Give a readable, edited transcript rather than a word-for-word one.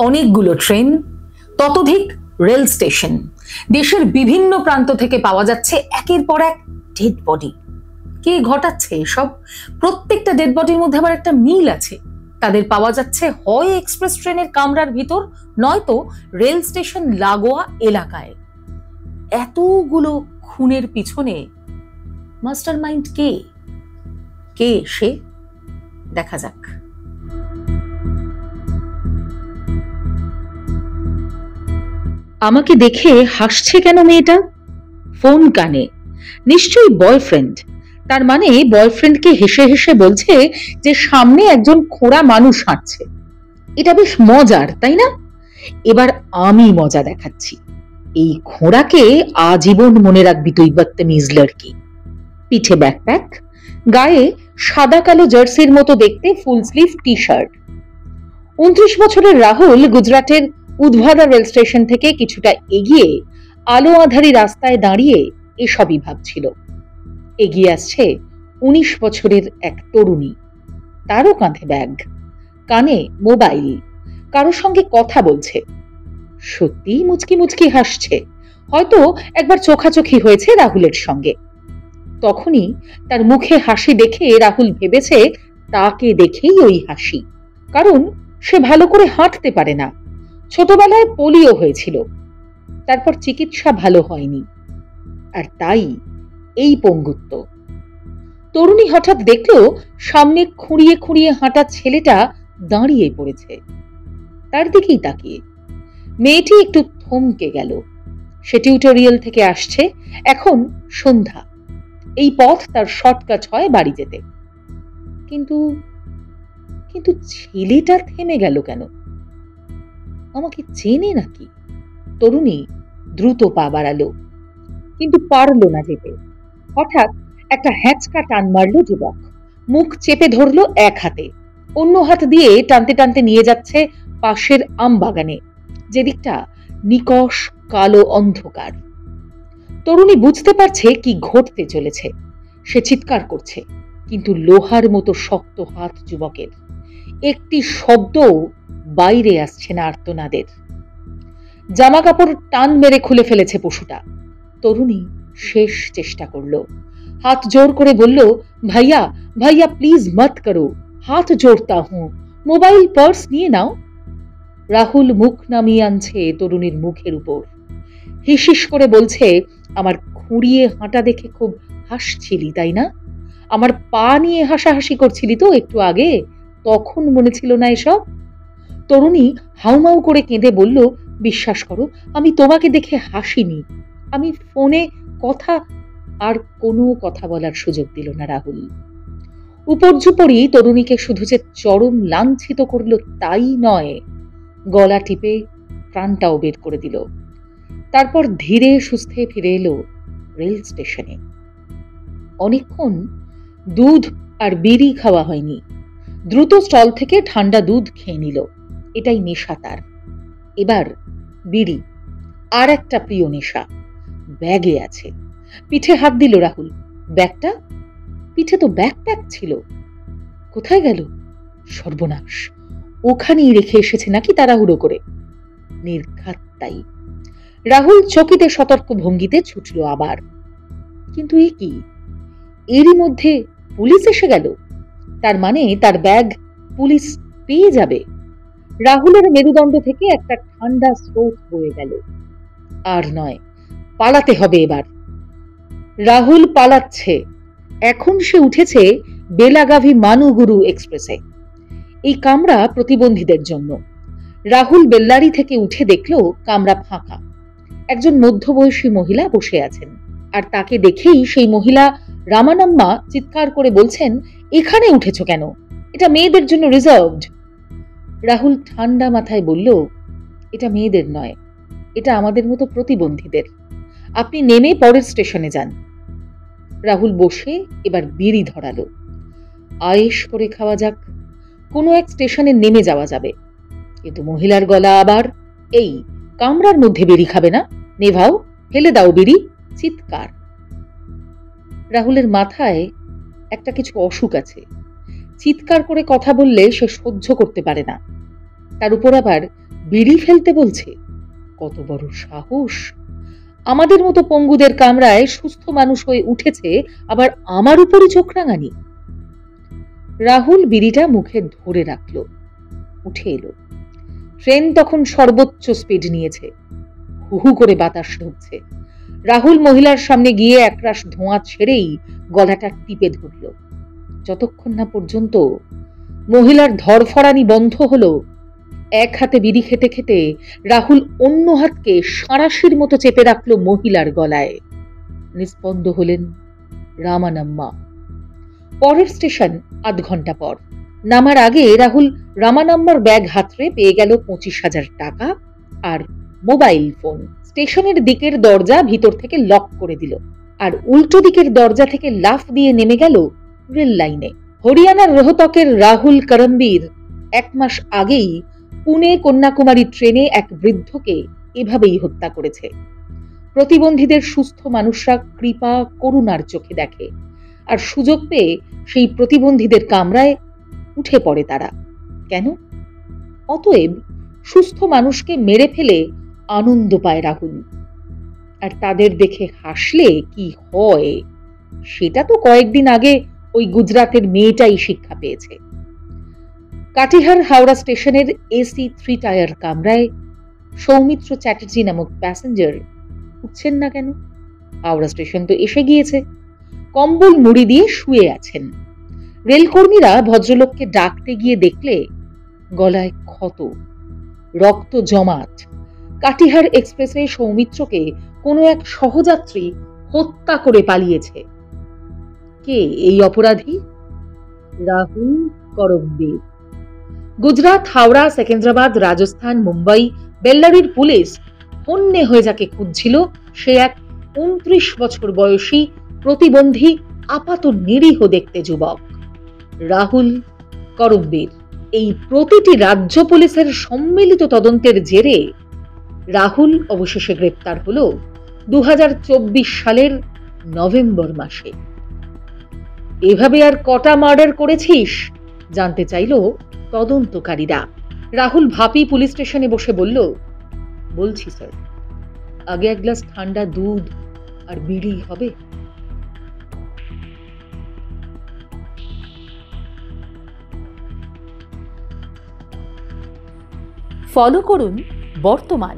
অনেকগুলো ট্রেন, ততোধিক rail station, দেশের বিভিন্ন প্রান্ত থেকে পাওয়া যাচ্ছে একের পর এক ডেড বডি। কে ঘটাচ্ছে এসব? প্রত্যেকটা ডেড বডির মধ্যে আবার একটা মিল আছে। তাদের পাওয়া যাচ্ছে হয় এক্সপ্রেস ট্রেনের কামরার ভিতর, নয়তো রেল স্টেশন লাগোয়া এলাকায়। এতগুলো খুনের পিছনে মাস্টারমাইন্ড কে? কে সে? দেখা যাক। আমাকে দেখে হাসছে কেন মেয়েটা? ফোন কানে, নিশ্চয়ই বয়ফ্রেন্ড। তার মানে বয়ফ্রেন্ডকে হেসে হেসে বলছে যে সামনে একজন খোঁড়া মানুষ হাঁটছে। এটা বেশ মজার, তাই না? এবার আমি মজা দেখাচ্ছি। এই খোঁড়াকে আজীবন মনে রাখবি তুই, বদতমিজ লড়কি। পিঠে ব্যাকপ্যাক, গায়ে সাদা কালো জার্সির মতো দেখতে ফুল স্লিভ টি শার্ট। 29 বছরের রাহুল গুজরাটের উদভাদা রেল স্টেশন থেকে কিছুটা এগিয়ে আলো আঁধারি রাস্তায় দাঁড়িয়ে এসবই ভাবছিল। এগিয়ে আসছে 19 বছরের এক তরুণী, তারও কাঁধে ব্যাগ, কানে মোবাইল, কারোর সঙ্গে কথা বলছে। সত্যি মুচকি মুচকি হাসছে, হয়তো একবার চোখাচোখি হয়েছে রাহুলের সঙ্গে। তখনই তার মুখে হাসি দেখে রাহুল ভেবেছে তাকে দেখেই ওই হাসি, কারণ সে ভালো করে হাঁটতে পারে না। ছোটবেলায় পোলিও হয়েছিল, তারপর চিকিৎসা ভালো হয়নি, আর তাই এই পঙ্গুত্ব। তরুণী হঠাৎ দেখলো সামনে খুঁড়িয়ে খুঁড়িয়ে হাঁটা ছেলেটা দাঁড়িয়ে পড়েছে, তার দিকেই তাকিয়ে। মেয়েটি একটু থমকে গেল। সে টিউটোরিয়াল থেকে আসছে, এখন সন্ধ্যা, এই পথ তার শর্টকাট হয় বাড়ি যেতে। কিন্তু কিন্তু ছেলেটা থেমে গেল কেন? আমাকে চেনে নাকি? তরুণী দ্রুত পা বাড়ালো, কিন্তু পারল না যেতে। হঠাৎ একটা হ্যাঁচকা টান মারল যুবক, মুখ চেপে ধরলো এক হাতে, অন্য হাত দিয়ে টানতে টানতে নিয়ে যাচ্ছে পাশের আম বাগানে, যেদিকটা নিকষ কালো অন্ধকার। তরুণী বুঝতে পারছে কি ঘটতে চলেছে। সে চিৎকার করছে, কিন্তু লোহার মতো শক্ত হাত যুবকের। একটি শব্দ বাইরে আসছে না আর্তনাদের। জামা কাপড় টান মেরে খুলে ফেলেছে পশুটা। তরুণী শেষ চেষ্টা করলো, হাত জোর করে বলল, ভাইয়া ভাইয়া প্লিজ মত করো, হাত জোড়তা হুঁ, মোবাইল পার্স নিয়ে নাও। রাহুল মুখ নামিয়ে আনছে তরুণীর মুখের উপর, হিসিস করে বলছে, আমার খুঁড়িয়ে হাঁটা দেখে খুব হাসছিলি তাই না? আমার পা নিয়ে হাসাহাসি করছিলি তো একটু আগে, তখন মনে ছিল না এসব? তরুণী হাউমাউ করে কেঁদে বলল, বিশ্বাস করো আমি তোমাকে দেখে হাসিনি, আমি ফোনে কথা। আর কোনো কথা বলার সুযোগ দিল না রাহুল। উপর্যুপরি তরুণীকে শুধু যে চরম লাঞ্ছিত করলো তাই নয়, গলা টিপে প্রাণটাও বের করে দিল। তারপর ধীরে সুস্থে ফিরে এলো রেল স্টেশনে। অনেকক্ষণ দুধ আর বিড়ি খাওয়া হয়নি। দ্রুত স্টল থেকে ঠান্ডা দুধ খেয়ে নিল, এটাই নেশা তার। এবার বিড়ি, আর একটা প্রিয় নেশা, ব্যাগে আছে। পিঠে হাত দিল রাহুল। ব্যাগটা? পিঠে তো ব্যাকপ্যাক ছিল, কোথায় গেল? সর্বনাশ, ওখানেই রেখে এসেছে নাকি তাড়াহুড়ো করে? নির্ঘাত তাই। রাহুল চকিতে সতর্ক ভঙ্গিতে ছুটল আবার। কিন্তু এ কি? এরই মধ্যে পুলিশ এসে গেল। তার মানে তার ব্যাগ পুলিশ পেয়ে যাবে। রাহুলের মেরুদণ্ড থেকে একটা ঠান্ডা স্রোত বয়ে গেল। আর নয়, পালাতে হবে এবার। রাহুল পালাচ্ছে। এখন সে উঠেছে বেলাগাভি মানুগুরু এক্সপ্রেসে। এই কামরা প্রতিবন্ধীদের জন্য। রাহুল বেল্লারি থেকে উঠে দেখল কামরা ফাঁকা। একজন মধ্যবয়সী মহিলা বসে আছেন, আর তাকে দেখেই সেই মহিলা রামানাম্মা চিৎকার করে বলছেন, এখানে উঠেছ কেন? এটা মেয়েদের জন্য রিজার্ভড। রাহুল ঠান্ডা মাথায় বলল, এটা মেয়েদের নয়, এটা আমাদের মতো প্রতিবন্ধীদের। আপনি নেমে পরের স্টেশনে যান। রাহুল বসে এবার বিড়ি ধরালো। আয়েশ করে খাওয়া যাক, কোনো এক স্টেশনে নেমে যাওয়া যাবে। কিন্তু মহিলার গলা আবার, এই কামরার মধ্যে বিড়ি খাবে না, নেভাও, ফেলে দাও বিড়ি। চিৎকার। রাহুলের মাথায় একটা কিছু অসুখ আছে, চিৎকার করে কথা বললে সে সহ্য করতে পারে না। তার উপর আবার বিড়ি ফেলতে বলছে। কত বড় সাহস! আমাদের মতো পঙ্গুদের কামরায় সুস্থ মানুষ হয়ে উঠেছে, আবার আমার উপরই চোখ রাঙানি। রাহুল বিড়িটা মুখে ধরে রাখল, উঠে এলো। ট্রেন তখন সর্বোচ্চ স্পিড নিয়েছে, হু হু করে বাতাস ঢুকছে। রাহুল মহিলার সামনে গিয়ে একরাশ ধোঁয়া ছেড়েই গলাটা টিপে ধরল। যতক্ষণ না পর্যন্ত মহিলার ধরফরানি বন্ধ হলো, এক হাতে বিড়ি খেতে খেতে রাহুল অন্য হাতকে সাঁড়াশির মতো চেপে রাখলো মহিলার গলায়। নিস্পন্দ হলেন রামানাম্মা। পরের স্টেশন ৮ ঘন্টা পর। নামার আগে রাহুল রামানাম্মার ব্যাগ হাতড়ে পেয়ে গেল ২৫,০০০ টাকা আর মোবাইল ফোন। স্টেশনের দিকের দরজা ভিতর থেকে লক করে দিল, আর উল্টো দিকের দরজা থেকে লাফ দিয়ে নেমে গেল রেল লাইনে। হরিয়ানার রোহতকের রাহুল করমবীর ১ মাস আগেই পুনে কন্যাকুমারী ট্রেনে এক বৃদ্ধকে এভাবেই হত্যা করেছে। প্রতিবন্ধীদের সুস্থ মানুষরা কৃপা করুণার চোখে দেখে, আর সুযোগ পেয়ে সেই প্রতিবন্ধীদের কামরায় উঠে পড়ে তারা। কেন? অতএব সুস্থ মানুষকে মেরে ফেলে আনন্দ পায় রাহুল, আর তাদের দেখে হাসলে কি হয় সেটা তো কয়েকদিন আগে ওই গুজরাটের মেয়েটাই শিক্ষা পেয়েছে। কাটিহার হাওড়া স্টেশনের এসি 3 টায়ার কামরায় সৌমিত্র চ্যাটার্জি নামক প্যাসেঞ্জার উঠছেন না কেন? হাওড়া স্টেশন তো এসে গিয়েছে। কম্বল মুড়ি দিয়ে শুয়ে আছেন। রেলকর্মীরা ভদ্রলোককে ডাকতে গিয়ে দেখলে গলায় ক্ষত, রক্ত জমাট। কাটিহার এক্সপ্রেসে সৌমিত্রকে কোনো এক সহযাত্রী হত্যা করে পালিয়েছে। কে এই অপরাধী? রাহুল করমবীর। গুজরাট, হাওড়া, সেকেন্দ্রাবাদ, রাজস্থান, মুম্বাই, বেল্লারির পুলিশ হন্যে হয়ে যাকে খুঁজছিল, সে এক ২৯ বছর বয়সী প্রতিবন্ধী আপাত নিরীহ দেখতে যুবক, রাহুল করমবীর। এই প্রতিটি রাজ্য পুলিশের সম্মিলিত তদন্তের জেরে রাহুল অবশেষে গ্রেপ্তার হলো ২০২৪ সালের নভেম্বর মাসে। এভাবে আর কটা মার্ডার করেছিস জানতে চাইল তদন্তকারীরা। রাহুল ভাপি পুলিশ স্টেশনে বসে বলল, বলছি স্যার, আগে এক গ্লাস ঠান্ডা দুধ আর বিড়ি হবে? ফলো করুন বর্তমান।